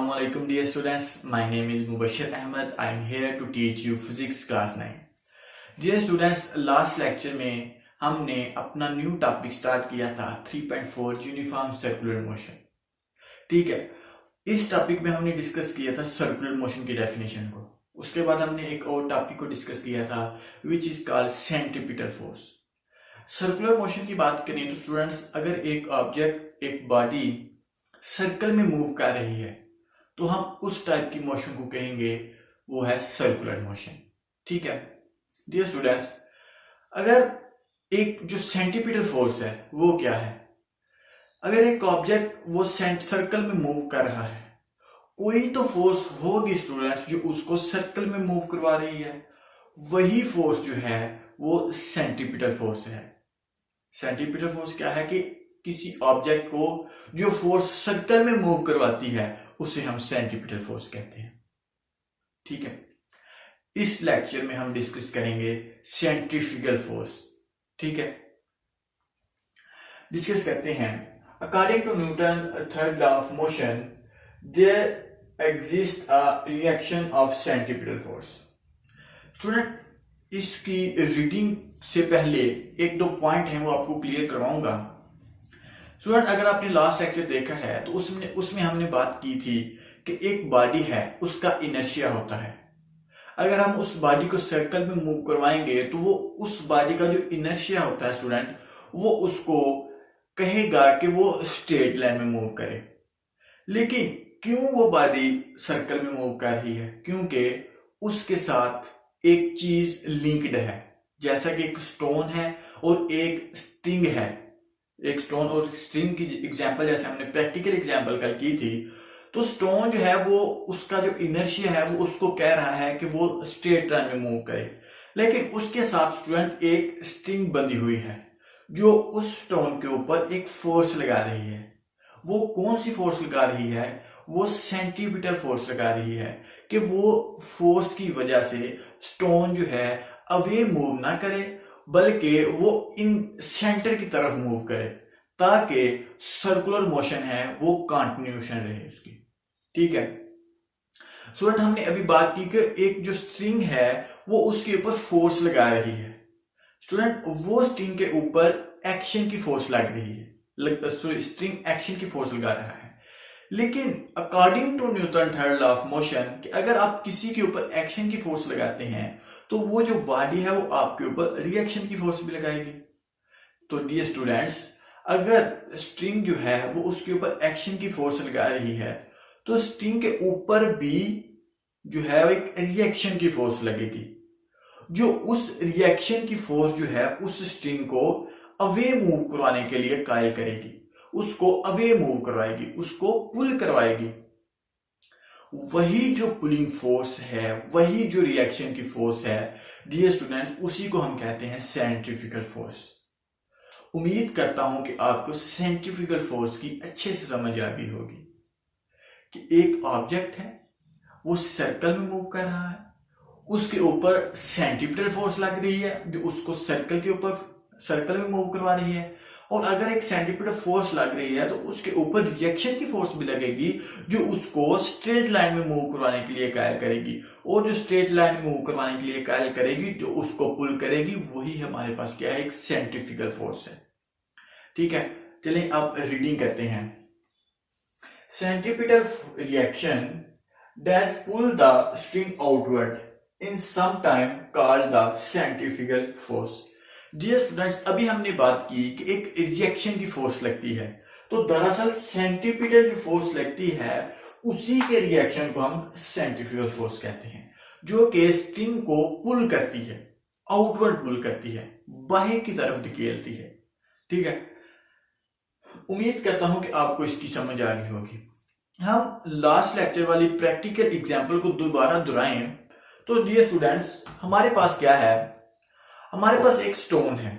Assalamualaikum dear students, my name is Mubashir Ahmed. I am here to teach you physics class 9. Dear students, last lecture में हमने अपना new topic start किया था 3.4 uniform circular motion. ठीक है, इस topic में हमने डिस्कस किया था सर्कुलर मोशन की डेफिनेशन को. उसके बाद हमने एक और टॉपिक को डिस्कस किया था which is called centripetal force. Circular motion की बात करें तो स्टूडेंट्स, अगर एक ऑब्जेक्ट, एक बॉडी सर्कल में मूव कर रही है तो हम उस टाइप की मोशन को कहेंगे वो है सर्कुलर मोशन. ठीक है डियर स्टूडेंट्स, अगर एक जो सेंट्रीपिटल फोर्स है वो क्या है? अगर एक ऑब्जेक्ट वो सर्कल में मूव कर रहा है, कोई तो फोर्स होगी स्टूडेंट्स जो उसको सर्कल में मूव करवा रही है. वही फोर्स जो है वो सेंट्रीपिटल फोर्स है. सेंट्रीपिटल फोर्स क्या है कि किसी ऑब्जेक्ट को जो फोर्स सर्कल में मूव करवाती है उसे हम सेंट्रीपिटल फोर्स कहते हैं. ठीक है, इस लेक्चर में हम डिस्कस करेंगे सेंट्रीफ्यूगल फोर्स. ठीक है, डिस्कस करते हैं. According to Newton third law of motion there exist a reaction of centripetal force. Student, इसकी रीडिंग से पहले एक दो पॉइंट हैं वो आपको क्लियर करवाऊंगा. स्टूडेंट, अगर आपने लास्ट लेक्चर देखा है तो उसमें हमने बात की थी कि एक बॉडी है, उसका इनर्शिया होता है. अगर हम उस बॉडी को सर्कल में मूव करवाएंगे तो वो उस बॉडी का जो इनर्शिया होता है स्टूडेंट, वो उसको कहेगा कि वो स्ट्रेट लाइन में मूव करे. लेकिन क्यों वो बॉडी सर्कल में मूव कर रही है? क्योंकि उसके साथ एक चीज लिंक्ड है. जैसा कि एक स्टोन है और एक स्ट्रिंग है. एक स्टोन और स्ट्रिंग की एग्जांपल जैसे हमने प्रैक्टिकल एग्जांपल कल की थी, तो स्टोन जो है वो उसका जो इनर्शिया है वो उसको कह रहा है कि वो स्ट्रेट लाइन में मूव करे. लेकिन उसके साथ स्टूडेंट एक स्ट्रिंग बंधी हुई है जो उस स्टोन के ऊपर एक फोर्स लगा रही है. वो कौन सी फोर्स लगा रही है? वो सेंट्रीपिटल फोर्स लगा रही है कि वो फोर्स की वजह से स्टोन जो है अवे मूव ना करे बल्कि वो इन सेंटर की तरफ मूव करे ताकि सर्कुलर मोशन है वो कंटिन्यूएशन रहे उसकी. ठीक है स्टूडेंट, हमने अभी बात की कि एक जो स्ट्रिंग है वो उसके ऊपर फोर्स लगा रही है. स्टूडेंट, वो स्ट्रिंग के ऊपर एक्शन की फोर्स लग रही है. स्ट्रिंग एक्शन की फोर्स लगा रहा है. लेकिन according to Newton third law of motion कि अगर आप किसी के ऊपर एक्शन की फोर्स लगाते हैं तो वो जो बॉडी है वो आपके ऊपर रिएक्शन की फोर्स भी लगाएगी. तो डियर स्टूडेंट्स, अगर स्ट्रिंग जो है वो उसके ऊपर एक्शन की फोर्स लगा रही है तो स्ट्रिंग के ऊपर भी जो है एक रिएक्शन की फोर्स लगेगी. जो उस रिएक्शन की फोर्स जो है उस स्ट्रिंग को अवे मूव करवाने के लिए कायल करेगी, उसको अवे मूव करवाएगी, उसको पुल करवाएगी. वही जो पुलिंग फोर्स है, वही जो रिएक्शन की फोर्स है डियर स्टूडेंट्स, उसी को हम कहते हैं सेंट्रीफ्यूगल फोर्स. उम्मीद करता हूं कि आपको सेंट्रीफ्यूगल फोर्स की अच्छे से समझ आ गई होगी कि एक ऑब्जेक्ट है वो सर्कल में मूव कर रहा है, उसके ऊपर सेंट्रीपिटल फोर्स लग रही है जो उसको सर्कल में मूव करवा रही है. और अगर एक सेंट्रीपिटल फोर्स लग रही है तो उसके ऊपर रिएक्शन की फोर्स भी लगेगी जो उसको स्ट्रेट लाइन में मूव करवाने के लिए कायल करेगी. और जो स्ट्रेट लाइन में मूव करवाने के लिए कायल करेगी, जो उसको पुल करेगी, वही हमारे पास क्या है? एक सेंट्रीफ्यूगल फोर्स है. ठीक है, चलिए अब रीडिंग करते हैं. Centripetal reaction that pull the string outward in some time called the centrifugal force. Dear students, अभी हमने बात की कि एक रिएक्शन की फोर्स लगती है, तो दरअसल सेंट्रीपिटल जो फोर्स लगती है उसी के रिएक्शन को हम सेंट्रीफ्यूगल फोर्स कहते हैं, जो कि स्ट्रिंग को पुल करती है, आउटवर्ड पुल करती है, बाहर की तरफ धकेलती है. ठीक है, उम्मीद करता हूं कि आपको इसकी समझ आ रही होगी. हम लास्ट लेक्चर वाली प्रैक्टिकल एग्जांपल को दोबारा दोहराएं तो डियर स्टूडेंट्स, हमारे पास क्या है? हमारे पास एक स्टोन है,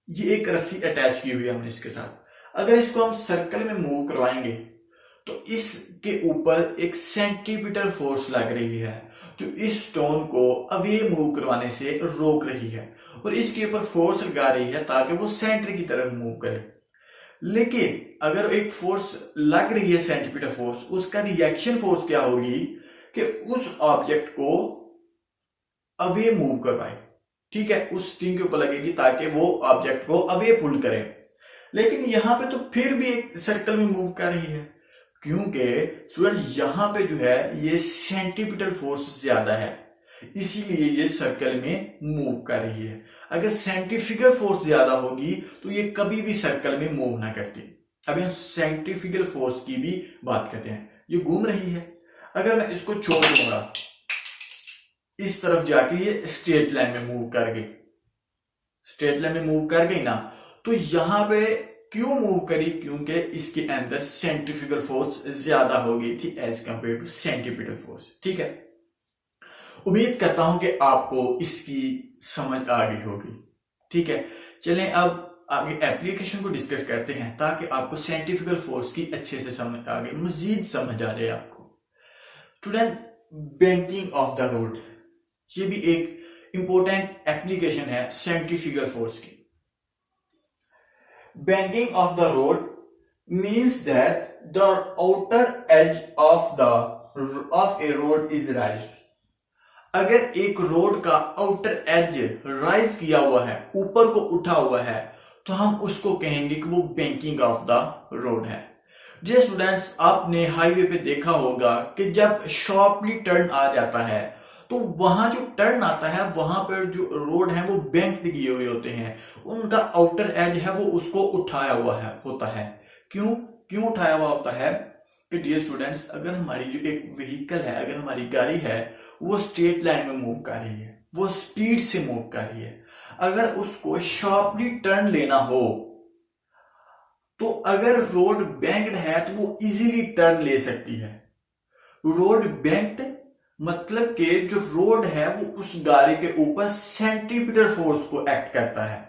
ये एक रस्सी अटैच की हुई है हमने इसके साथ. अगर इसको हम सर्कल में मूव करवाएंगे तो इसके ऊपर एक सेंट्रीपिटल फोर्स लग रही है जो इस स्टोन को अवे मूव करवाने से रोक रही है और इसके ऊपर फोर्स लगा रही है ताकि वो सेंटर की तरफ मूव करे. लेकिन अगर एक फोर्स लग रही है सेंटीपीटल फोर्स, उसका रिएक्शन फोर्स क्या होगी कि उस ऑब्जेक्ट को अवे मूव करवाए, ठीक है, उस स्ट्रिंग के ऊपर लगेगी ताकि वो ऑब्जेक्ट को अवे पुल करे। लेकिन यहां पे तो फिर भी एक सर्कल में मूव कर रही है, क्योंकि स्टूडेंट यहां पे जो है ये सेंटीपीटल फोर्स ज्यादा है, इसीलिए ये सर्कल में मूव कर रही है। अगर सेंट्रीफ्यूगल फोर्स ज्यादा होगी तो ये कभी भी सर्कल में मूव ना करती। अभी हम सेंट्रीफ्यूगल फोर्स की भी बात करते हैं। ये घूम रही है, अगर मैं इसको छोड़ दूंगा इस तरफ जाके ये स्ट्रेट लाइन में मूव कर गई, स्ट्रेट लाइन में मूव कर गई ना, तो यहां पे क्यों मूव करी, क्योंकि इसके अंदर सेंट्रीफ्यूगल फोर्स ज्यादा हो गई थी as compare to centripetal force. ठीक है, उम्मीद करता हूं कि आपको इसकी समझ आ गई होगी। ठीक है, चलें अब आगे एप्लीकेशन को डिस्कस करते हैं ताकि आपको सेंट्रीफ्यूगल फोर्स की अच्छे से समझ आ गई, मजीद समझ आ जाए आपको। Student, banking of the road, ये भी एक इंपॉर्टेंट एप्लीकेशन है सेंट्रीफ्यूगल फोर्स की। Banking of the road means that the outer as of A road is राइज्ड। अगर एक रोड का आउटर एज राइज किया हुआ है, ऊपर को उठा हुआ है, तो हम उसको कहेंगे कि वो बैंकिंग ऑफ द रोड है। जैसे स्टूडेंट्स, आपने हाईवे पे देखा होगा कि जब शार्पली टर्न आ जाता है तो वहां जो टर्न आता है वहां पर जो रोड है वो बैंक किए हुए होते हैं, उनका आउटर एज है वो उसको उठाया हुआ है होता है। क्यों उठाया हुआ होता है कि डियर स्टूडेंट्स, अगर हमारी जो एक व्हीकल है, अगर हमारी गाड़ी है वो स्ट्रेट लाइन में मूव कर रही है, वो स्पीड से मूव कर रही है, अगर उसको शार्पली टर्न लेना हो तो अगर रोड बैंक्ड है तो वो इजीली टर्न ले सकती है। रोड बैंक्ड मतलब कि जो रोड है वो उस गाड़ी के ऊपर सेंट्रीपिटल फोर्स को एक्ट करता है,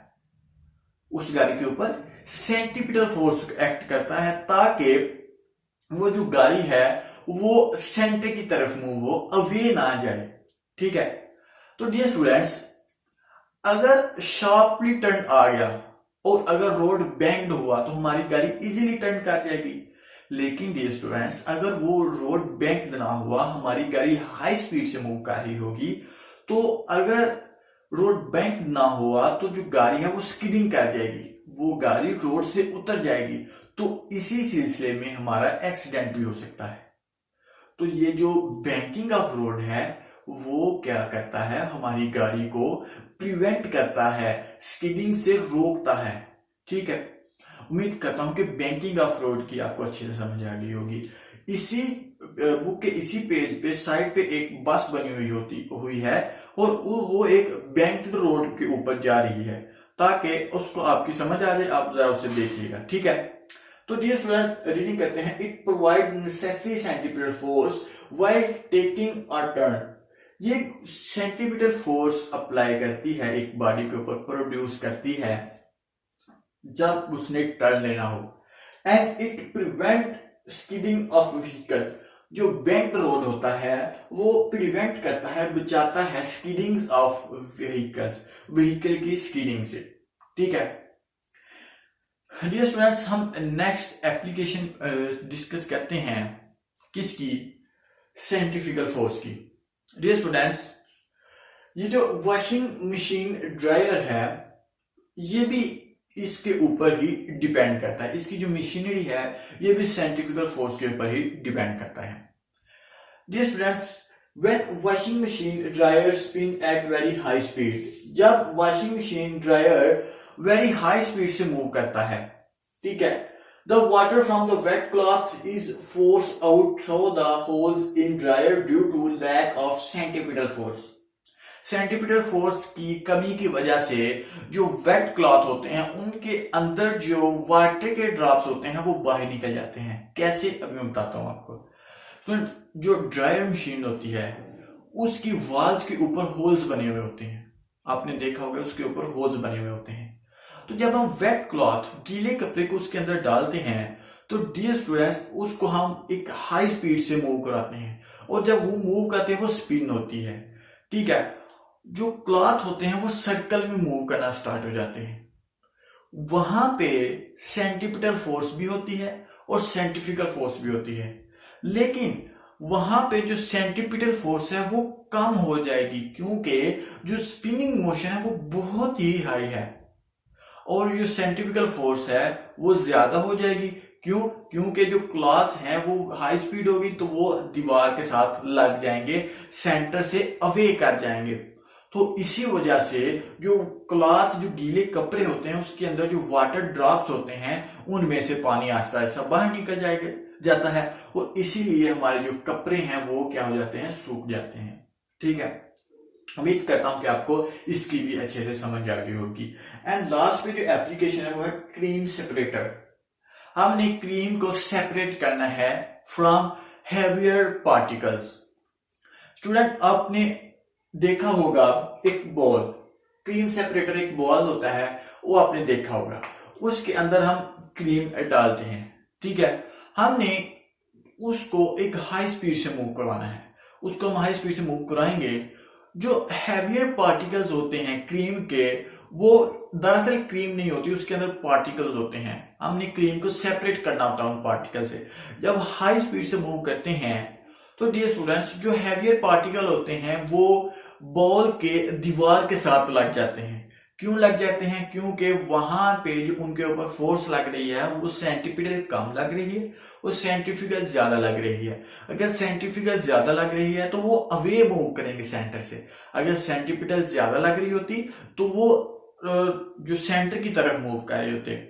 उस गाड़ी के ऊपर सेंट्रीपिटल फोर्स को एक्ट करता है ताकि वो जो गाड़ी है वो सेंटर की तरफ मूव हो, अवे ना जाए। ठीक है, तो डियर स्टूडेंट्स, अगर शार्पली टर्न आ गया और अगर रोड बैंक्ड हुआ तो हमारी गाड़ी इजीली टर्न कर जाएगी। लेकिन डियर स्टूडेंट्स, अगर वो रोड बैंक्ड ना हुआ, हमारी गाड़ी हाई स्पीड से मूव कर रही होगी, तो अगर रोड बैंक्ड ना हुआ तो जो गाड़ी है वो स्किडिंग कर जाएगी, वो गाड़ी रोड से उतर जाएगी, तो इसी सिलसिले में हमारा एक्सीडेंट भी हो सकता है। तो ये जो बैंकिंग ऑफ रोड है वो क्या करता है, हमारी गाड़ी को प्रिवेंट करता है, स्किडिंग से रोकता है। ठीक है, उम्मीद करता हूं कि बैंकिंग ऑफ रोड की आपको अच्छे से समझ आ गई होगी। इसी बुक के इसी पेज पे साइड पे एक बस बनी हुई है और वो एक बैंक्ड रोड के ऊपर जा रही है, ताकि उसको आपकी समझ आ जाए, आप जरा उसे देखिएगा। ठीक है, तो डियर स्टूडेंट्स, रीडिंग करते हैं। It provide necessary centripetal force while taking a turn. ये सेंट्रीपिटल फोर्स अप्लाई करती है, एक बॉडी के ऊपर प्रोड्यूस करती है जब उसने टर्न लेना हो। And it prevent skidding of vehicle. जो बैंक्ड रोड होता है वो प्रिवेंट करता है, बचाता है स्किडिंग ऑफ व्हीकल्स, व्हीकल की स्किडिंग से। ठीक है डियर स्टूडेंट्स, हम नेक्स्ट एप्लीकेशन डिस्कस करते हैं किसकी, सेंट्रीफ्यूगल फोर्स की। डियर स्टूडेंट्स, ये जो वॉशिंग मशीन ड्रायर है ये भी इसके ऊपर ही डिपेंड करता है, इसकी जो मशीनरी है ये भी सेंट्रीफ्यूगल फोर्स के ऊपर ही डिपेंड करता है। Dear students, when washing machine dryer spin at very high speed, जब washing machine dryer very high speed से मूव करता है, ठीक है, the water from the wet cloth is force out through the holes in dryer due to lack of centripetal force. Centripetal force की कमी की वजह से जो वेट क्लॉथ होते हैं उनके अंदर जो वाटर के ड्रॉप्स होते हैं वो बाहर निकल जाते हैं। कैसे, अभी मैं बताता हूं आपको। तो जो ड्रायर मशीन होती है उसकी वाल्व के ऊपर होल्स बने हुए होते हैं, आपने देखा होगा उसके ऊपर होल्स बने हुए होते हैं। तो जब हम वेट क्लॉथ, गीले कपड़े को उसके अंदर डालते हैं तो डियर स्टूडेंट्स उसको हम एक हाई स्पीड से मूव कराते हैं, और जब वो मूव करते हैं वो स्पिन होती है। ठीक है, जो क्लॉथ होते हैं वो सर्कल में मूव करना स्टार्ट हो जाते हैं, वहां पे सेंट्रीपिटल फोर्स भी होती है और सेंट्रीफ्यूगल फोर्स भी होती है, लेकिन वहां पे जो सेंट्रीपिटल फोर्स है वो कम हो जाएगी, क्योंकि जो स्पिनिंग मोशन है वो बहुत ही हाई है, और जो सेंट्रीफ्यूगल फोर्स है वो ज्यादा हो जाएगी। क्यों? क्योंकि जो क्लॉथ है वो हाई स्पीड होगी तो वो दीवार के साथ लग जाएंगे, सेंटर से अवे कर जाएंगे। तो इसी वजह से जो क्लॉथ, जो गीले कपड़े होते हैं उसके अंदर जो वाटर ड्रॉप्स होते हैं उनमें से पानी आहिस्ता आहिस्ता बाहर निकल जाता है, और इसीलिए हमारे जो कपड़े हैं वो क्या हो जाते हैं, सूख जाते हैं। ठीक है, उम्मीद करता हूं कि आपको इसकी भी अच्छे से समझ आ गई होगी। एंड लास्ट पे जो एप्लीकेशन है वो है क्रीम सेपरेटर। हमने क्रीम को सेपरेट करना है फ्रॉम हैवियर पार्टिकल्स। स्टूडेंट, आपने देखा होगा एक बॉल, क्रीम सेपरेटर एक बॉल होता है, वो आपने देखा होगा, उसके अंदर हम क्रीम डालते हैं। ठीक है, हमने उसको एक हाई स्पीड से मूव करवाना है। उसको हम हाई स्पीड से मूव कराएंगे, जो हैवियर पार्टिकल्स होते हैं क्रीम के, वो दरअसल क्रीम नहीं होती, उसके अंदर पार्टिकल्स होते हैं। हमने क्रीम को सेपरेट करना होता है उन पार्टिकल से। जब हाई स्पीड से मूव करते हैं तो डियर स्टूडेंट्स, जो हैवियर पार्टिकल होते हैं वो बॉल के दीवार के साथ लग जाते हैं। क्यों लग जाते हैं? क्योंकि वहां पे जो उनके ऊपर फोर्स लग रही है वो सेंट्रीपिटल कम लग रही है और सेंट्रीफ्यूगल ज्यादा लग रही है। अगर सेंट्रीफ्यूगल ज्यादा लग रही है तो वो अवे मूव करेंगे सेंटर से। अगर सेंट्रीपिटल ज्यादा लग रही होती तो वो जो सेंटर की तरफ मूव कर रहे होते।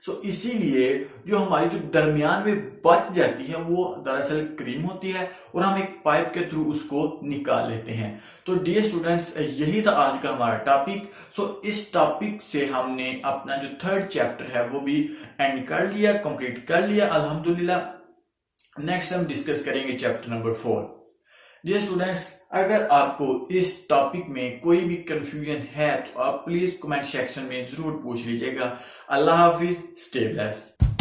सो इसीलिए जो हमारी जो दरमियान में बच जाती है वो दरअसल क्रीम होती है, और हम एक पाइप के थ्रू उसको निकाल लेते हैं। तो डियर स्टूडेंट्स, यही था आज का हमारा टॉपिक। सो इस टॉपिक से हमने अपना जो थर्ड चैप्टर है वो भी एंड कर लिया, कंप्लीट कर लिया अल्हम्दुलिल्लाह। नेक्स्ट हम डिस्कस करेंगे चैप्टर नंबर 4। डियर स्टूडेंट्स, अगर आपको इस टॉपिक में कोई भी कंफ्यूजन है तो आप प्लीज कमेंट सेक्शन में जरूर पूछ लीजिएगा। अल्लाह हाफिज, स्टे ब्लेस्ड।